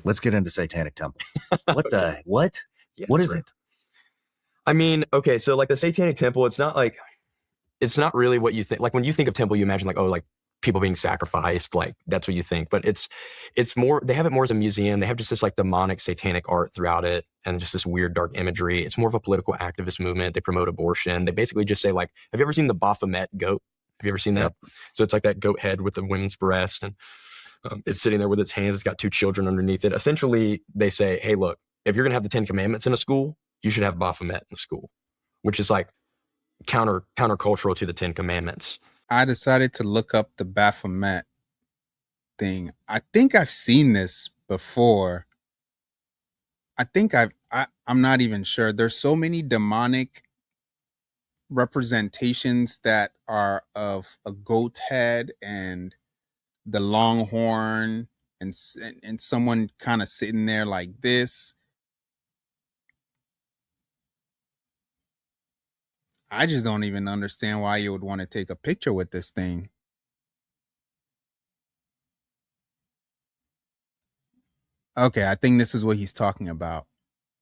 let's get into Satanic Temple. What Okay. the what? Yeah, What that's is right. it? I mean, okay, so like the Satanic Temple, it's not really what you think. Like when you think of temple, you imagine like, oh, like people being sacrificed, like that's what you think. But it's more, they have it more as a museum. They have just this like demonic satanic art throughout it and just this weird dark imagery. It's more of a political activist movement. They promote abortion. They basically just say like, have you ever seen the Baphomet goat? Have you ever seen that? Yep. So it's like that goat head with the women's breast, and it's sitting there with its hands. It's got two children underneath it. Essentially, they say, hey, look, if you're going to have the 10 Commandments in a school, you should have Baphomet in the school, which is like countercultural to the 10 Commandments. I decided to look up the Baphomet thing. I think I've seen this before. I'm not even sure. There's so many demonic representations that are of a goat head and the long horn and someone kind of sitting there like this. I just don't even understand why you would want to take a picture with this thing. Okay, I think this is what he's talking about.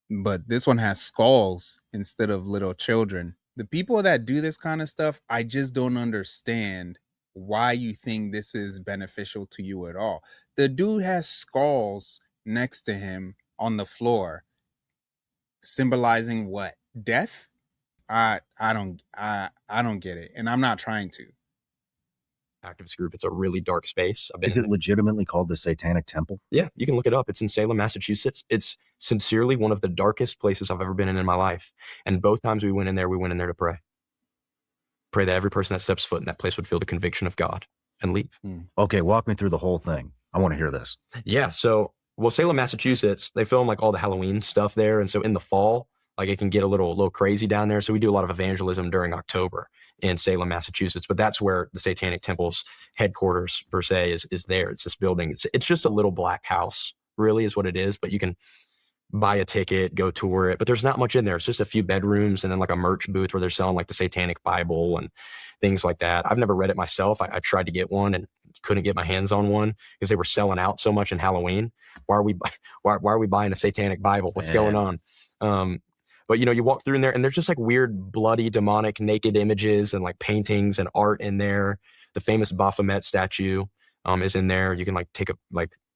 But this one has skulls instead of little children. The people that do this kind of stuff, I just don't understand why you think this is beneficial to you at all. The dude has skulls next to him on the floor, symbolizing what? Death? I don't get it, and I'm not trying to. Activist group. It's a really dark space. I've been Is in it legitimately called the Satanic Temple? Yeah, you can look it up. It's in Salem, Massachusetts. It's sincerely one of the darkest places I've ever been in my life. And both times we went in there to pray. Pray that every person that steps foot in that place would feel the conviction of God and leave. Okay, walk me through the whole thing. I want to hear this. Yeah. So, well, Salem, Massachusetts, they film like all the Halloween stuff there. And so in the fall, like it can get a little crazy down there. So we do a lot of evangelism during October in Salem, Massachusetts. But that's where the Satanic Temple's headquarters per se is there. It's this building. It's just a little black house, really, is what it is. But you can buy a ticket, go tour it. But there's not much in there. It's just a few bedrooms and then like a merch booth where they're selling like the Satanic Bible and things like that. I've never read it myself. I tried to get one and couldn't get my hands on one because they were selling out so much in Halloween. Why are we buying a Satanic Bible? What's going on? But you walk through in there and there's just like weird, bloody, demonic, naked images and like paintings and art in there. The famous Baphomet statue is in there. You can like take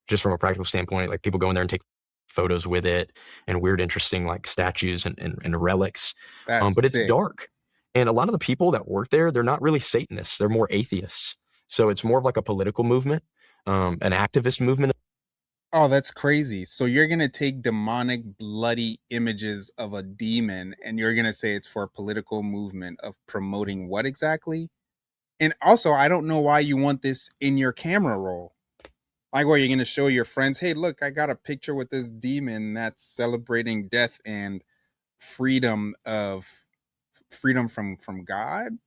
just from a practical standpoint, like people go in there and take photos with it and weird, interesting like statues and relics. But it's Sick. dark. And a lot of the people that work there, they're not really Satanists. They're more atheists. So it's more of like a political movement, an activist movement. Oh, that's crazy. So you're going to take demonic, bloody images of a demon and you're going to say it's for a political movement of promoting what exactly? And also, I don't know why you want this in your camera roll. Like, where you're going to show your friends, hey, look, I got a picture with this demon that's celebrating death and freedom from God.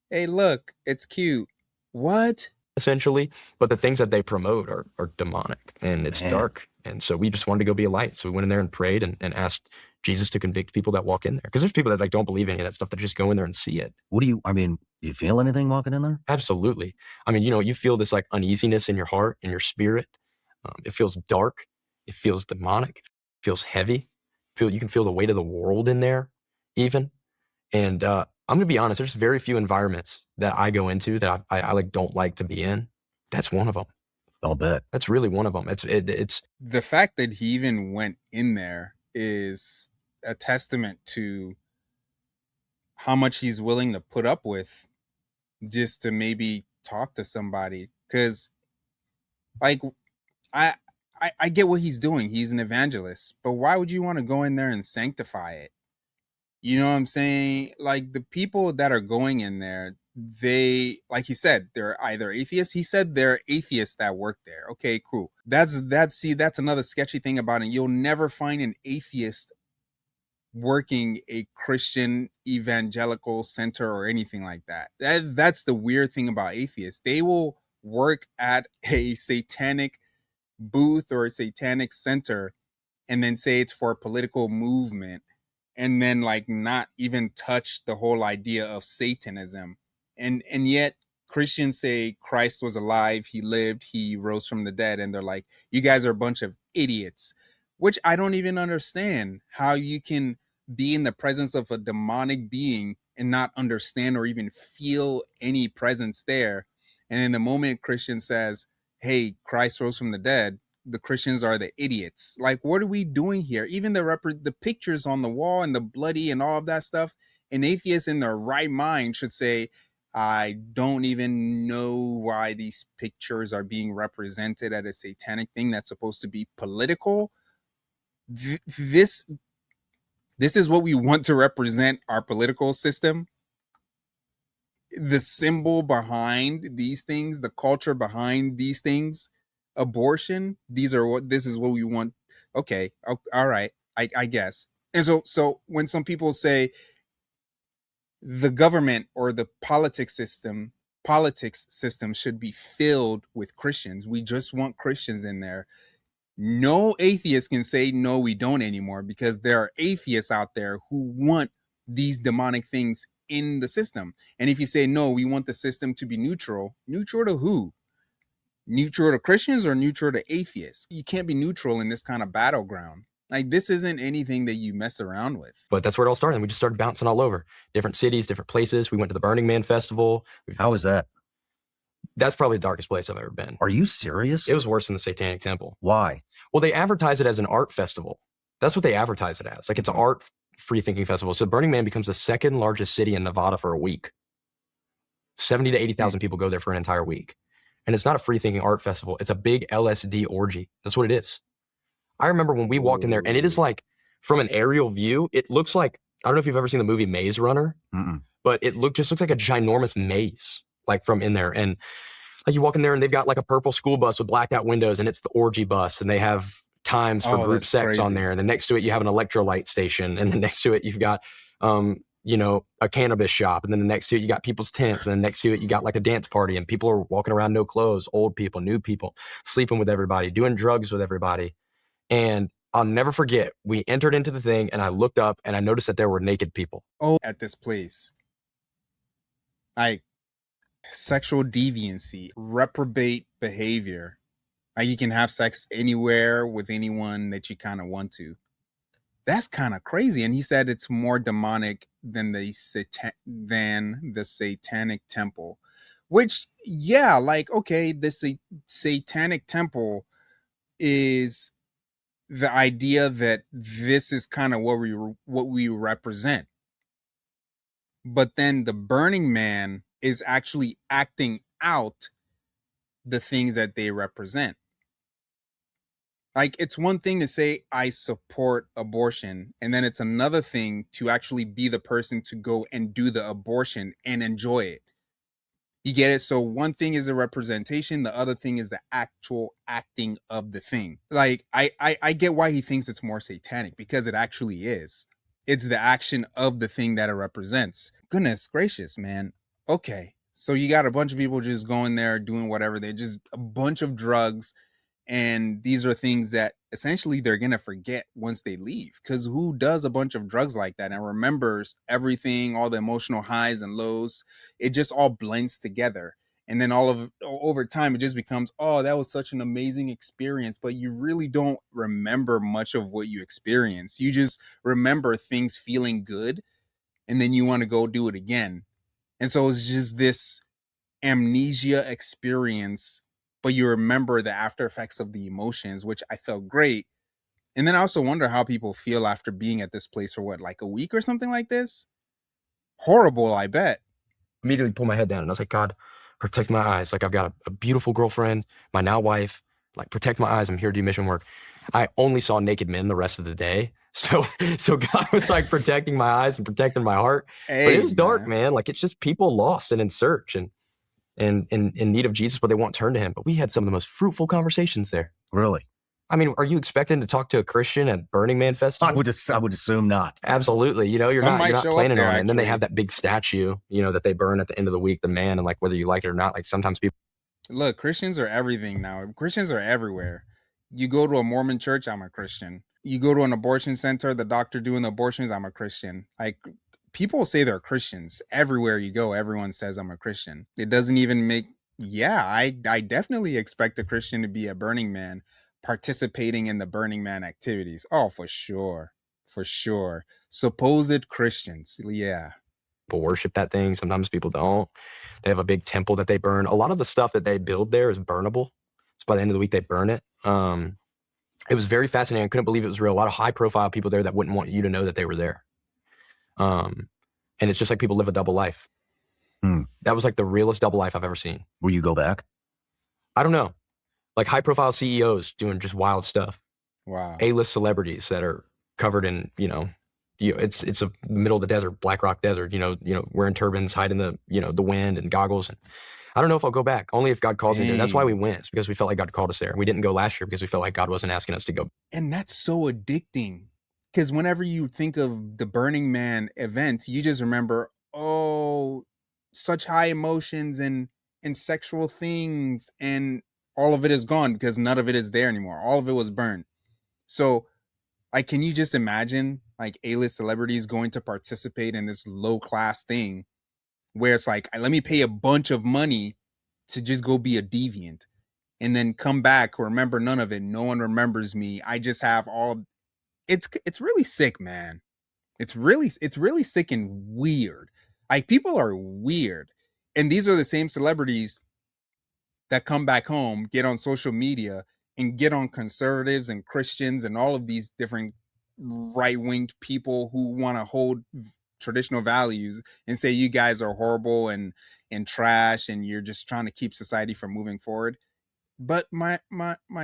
Hey, look, it's cute. What? Essentially, but the things that they promote are demonic and it's dark. And so we just wanted to go be a light. So we went in there and prayed and asked Jesus to convict people that walk in there. Because there's people that like don't believe any of that stuff that just go in there and see it. Do you feel anything walking in there? Absolutely. I mean, you feel this like uneasiness in your heart, in your spirit. It feels dark. It feels demonic. It feels heavy. You can feel the weight of the world in there even. And I'm gonna be honest. There's very few environments that I go into that I like don't like to be in. That's one of them. I'll bet. That's really one of them. It's the fact that he even went in there is a testament to how much he's willing to put up with just to maybe talk to somebody. Because, like, I get what he's doing. He's an evangelist, but why would you want to go in there and sanctify it? You know what I'm saying? Like, the people that are going in there, they, like he said, they're either atheists. He said they're atheists that work there. Okay, cool. That's another sketchy thing about it. You'll never find an atheist working a Christian evangelical center or anything like that. That's the weird thing about atheists. They will work at a satanic booth or a satanic center and then say it's for a political movement and then like not even touch the whole idea of Satanism. And yet Christians say Christ was alive, he lived, he rose from the dead, and they're like, you guys are a bunch of idiots, which I don't even understand how you can be in the presence of a demonic being and not understand or even feel any presence there. And then the moment Christian says, hey, Christ rose from the dead, the Christians are the idiots. Like, what are we doing here? Even the pictures on the wall and the bloody and all of that stuff, an atheist in their right mind should say, I don't even know why these pictures are being represented at a satanic thing that's supposed to be political. This is what we want to represent our political system. The symbol behind these things, the culture behind these things, abortion, this is what we want. Okay, all right, I guess. And so when some people say the government or the politics system should be filled with Christians, we just want Christians in there, no atheist can say no, we don't anymore, because there are atheists out there who want these demonic things in the system. And if you say no, we want the system to be neutral to who? Neutral to Christians or neutral to atheists? You can't be neutral in this kind of battleground. Like, this isn't anything that you mess around with. But that's where it all started. And we just started bouncing all over different cities, different places. We went to the Burning Man festival. How was that? That's probably the darkest place I've ever been. Are you serious? It was worse than the Satanic Temple. Why? Well, they advertise it as an art festival. That's what they advertise it as. Like, it's an art free thinking festival. So Burning Man becomes the second largest city in Nevada for a week. 70 to 80,000 people go there for an entire week. And it's not a free thinking art festival. It's a big LSD orgy. That's what it is. I remember when we walked in there, and it is like, from an aerial view, it looks like, I don't know if you've ever seen the movie Maze Runner, but it just looks like a ginormous maze, like, from in there. And like, you walk in there and they've got like a purple school bus with blacked out windows, and it's the orgy bus, and they have times for group sex on there. And then next to it, you have an electrolyte station. And then next to it, you've got, a cannabis shop. And then the next to it, you got people's tents. And then next to it, you got like a dance party, and people are walking around no clothes, old people, new people, sleeping with everybody, doing drugs with everybody. And I'll never forget, we entered into the thing, and I looked up and I noticed that there were naked people. Oh, at this place. Like, sexual deviancy, reprobate behavior. Like, you can have sex anywhere with anyone that you kind of want to. That's kind of crazy. And he said it's more demonic than the Satanic Temple, which, yeah, like, okay, the Satanic Temple is the idea that this is kind of what we represent. But then the Burning Man is actually acting out the things that they represent. Like, it's one thing to say, I support abortion, and then it's another thing to actually be the person to go and do the abortion and enjoy it. You get it? So one thing is the representation, the other thing is the actual acting of the thing. Like, I get why he thinks it's more satanic, because it actually is. It's the action of the thing that it represents. Goodness gracious, man. Okay, so you got a bunch of people just going there doing whatever. They're just a bunch of drugs. And these are things that essentially they're going to forget once they leave. Because who does a bunch of drugs like that and remembers everything, all the emotional highs and lows? It just all blends together. And then over time, it just becomes, oh, that was such an amazing experience. But you really don't remember much of what you experienced. You just remember things feeling good. And then you want to go do it again. And so it's just this amnesia experience, but you remember the after effects of the emotions, which I felt great. And then I also wonder how people feel after being at this place for what, like a week or something like this? Horrible, I bet. Immediately pulled my head down, and I was like, God, protect my eyes. Like, I've got a beautiful girlfriend, my now wife, like, protect my eyes. I'm here to do mission work. I only saw naked men the rest of the day. So God was like protecting my eyes and protecting my heart. But it was dark, man. Like, it's just people lost and in search and in need of Jesus, but they won't turn to him. But we had some of the most fruitful conversations there. Really? I mean, are you expecting to talk to a Christian at Burning Man Festival? I would assume not. Absolutely. You're Some not planning there, on it. And then they actually. have that big statue, that they burn at the end of the week, the man, and like, whether you like it or not, like, sometimes people. Look, Christians are everything now. Christians are everywhere. You go to a Mormon church, I'm a Christian. You go to an abortion center, the doctor doing the abortions, I'm a Christian. Like, people say they're Christians. Everywhere you go, everyone says I'm a Christian. It doesn't even make, yeah, I definitely expect a Christian to be a Burning Man, participating in the Burning Man activities. Oh, for sure. For sure. Supposed Christians. Yeah. People worship that thing. Sometimes people don't. They have a big temple that they burn. A lot of the stuff that they build there is burnable. So by the end of the week, they burn it. It was very fascinating. I couldn't believe it was real. A lot of high profile people there that wouldn't want you to know that they were there. And it's just like people live a double life. That was like the realest double life I've ever seen. Will you go back? I don't know. Like high profile CEOs doing just wild stuff. Wow. A-list celebrities that are covered in, it's a middle of the desert, Black Rock Desert, wearing turbans, hiding the wind and goggles. And I don't know if I'll go back. Only if God calls me there. That's why we went. It's because we felt like God called us there. We didn't go last year because we felt like God wasn't asking us to go. And that's so addicting. Because whenever you think of the Burning Man event, you just remember, oh, such high emotions and sexual things, and all of it is gone because none of it is there anymore. All of it was burned. So, like, can you just imagine like A-list celebrities going to participate in this low class thing where it's like, let me pay a bunch of money to just go be a deviant and then come back, remember none of it. No one remembers me. I just have all. It's really sick, man. It's really sick and weird. Like, people are weird. And these are the same celebrities that come back home, get on social media, and get on conservatives and Christians and all of these different right-winged people who want to hold traditional values and say you guys are horrible and trash and you're just trying to keep society from moving forward. But my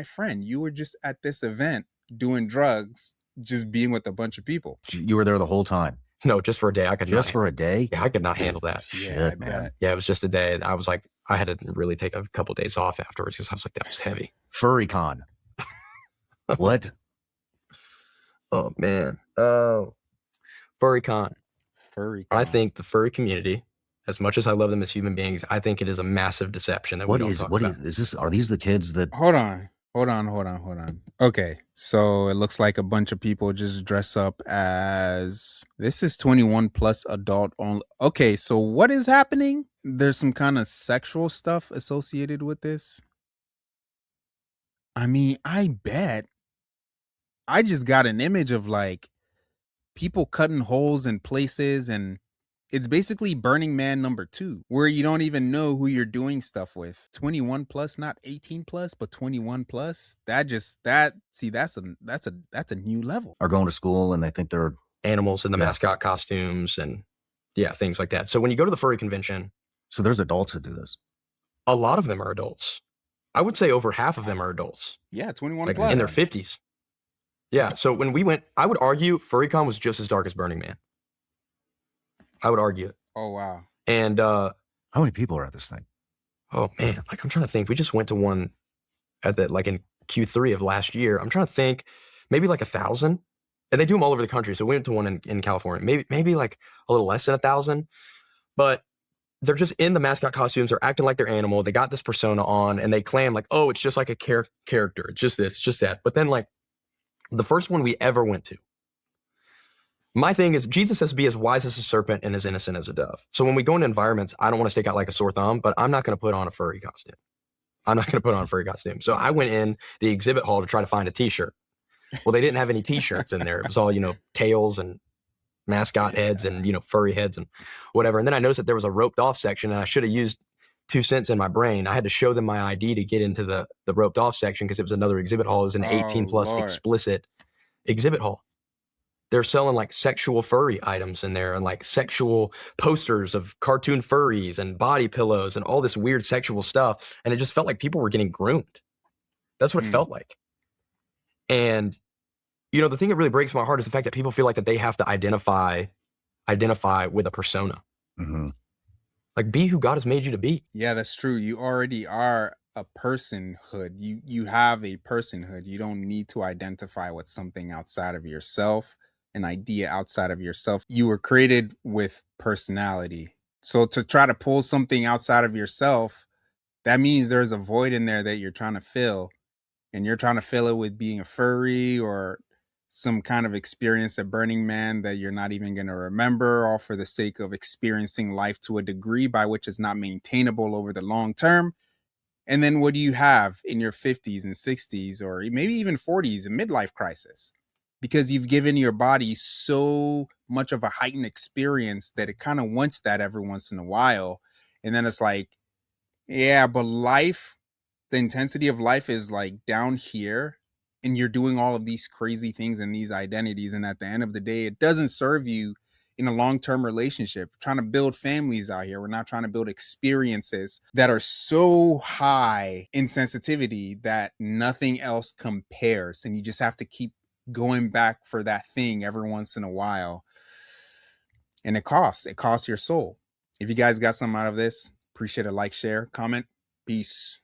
friend, you were just at this event doing drugs, just being with a bunch of people. You were there the whole time. No, just for a day. I could just for a day. Yeah, I could not handle that. Shit, man. Yeah, it was just a day. I was like, I had to really take a couple of days off afterwards because I was like, that was heavy. FurryCon. What? Oh man. FurryCon. I think the furry community, as much as I love them as human beings, I think it is a massive deception that we don't talk about. Is this? Are these the kids that? Hold on. Okay, so it looks like a bunch of people just dress up as, this is 21 plus adult only. Okay, so what is happening? There's some kind of sexual stuff associated with this. I mean, I bet. I just got an image of like people cutting holes in places, and it's basically Burning Man #2, where you don't even know who you're doing stuff with. 21 plus, not 18 plus, but 21 plus. That's a new level. Are going to school and they think they're animals in the mascot costumes and things like that. So when you go to the furry convention, so there's adults that do this. A lot of them are adults. I would say over half of them are adults. Yeah, 21 plus. In their 50s. Yeah. So when we went, I would argue FurryCon was just as dark as Burning Man. I would argue it. Oh, wow. And how many people are at this thing? Oh man, like I'm trying to think. We just went to one at the in Q3 of last year. I'm trying to think, maybe like 1,000. And they do them all over the country. So we went to one in California, maybe like a little less than 1,000. But they're just in the mascot costumes. They're acting like they're animal. They got this persona on, and they claim like, oh, it's just like a character. It's just this, it's just that. But then like the first one we ever went to, my thing is, Jesus says to be as wise as a serpent and as innocent as a dove. So when we go into environments, I don't want to stick out like a sore thumb, but I'm not going to put on a furry costume. So I went in the exhibit hall to try to find a t-shirt. Well, they didn't have any t-shirts in there. It was all, tails and mascot heads and, furry heads and whatever. And then I noticed that there was a roped off section, and I should have used 2 cents in my brain. I had to show them my ID to get into the roped off section because it was another exhibit hall. It was an 18 plus explicit exhibit hall. They're selling like sexual furry items in there and like sexual posters of cartoon furries and body pillows and all this weird sexual stuff. And it just felt like people were getting groomed. That's what it felt like. And, the thing that really breaks my heart is the fact that people feel like that they have to identify with a persona. Mm-hmm. Like, be who God has made you to be. Yeah, that's true. You already are a personhood. You have a personhood. You don't need to identify with something outside of yourself, an idea outside of yourself. You were created with personality. So to try to pull something outside of yourself, that means there's a void in there that you're trying to fill. And you're trying to fill it with being a furry or some kind of experience at Burning Man that you're not even going to remember, all for the sake of experiencing life to a degree by which is not maintainable over the long term. And then what do you have in your 50s and 60s, or maybe even 40s, a midlife crisis? Because you've given your body so much of a heightened experience that it kind of wants that every once in a while. And then it's like, yeah, but life, the intensity of life is like down here, and you're doing all of these crazy things and these identities. And at the end of the day, it doesn't serve you in a long-term relationship. We're trying to build families out here. We're not trying to build experiences that are so high in sensitivity that nothing else compares. And you just have to keep going back for that thing every once in a while. And it costs your soul. If you guys got something out of this, appreciate a like, share, comment. Peace.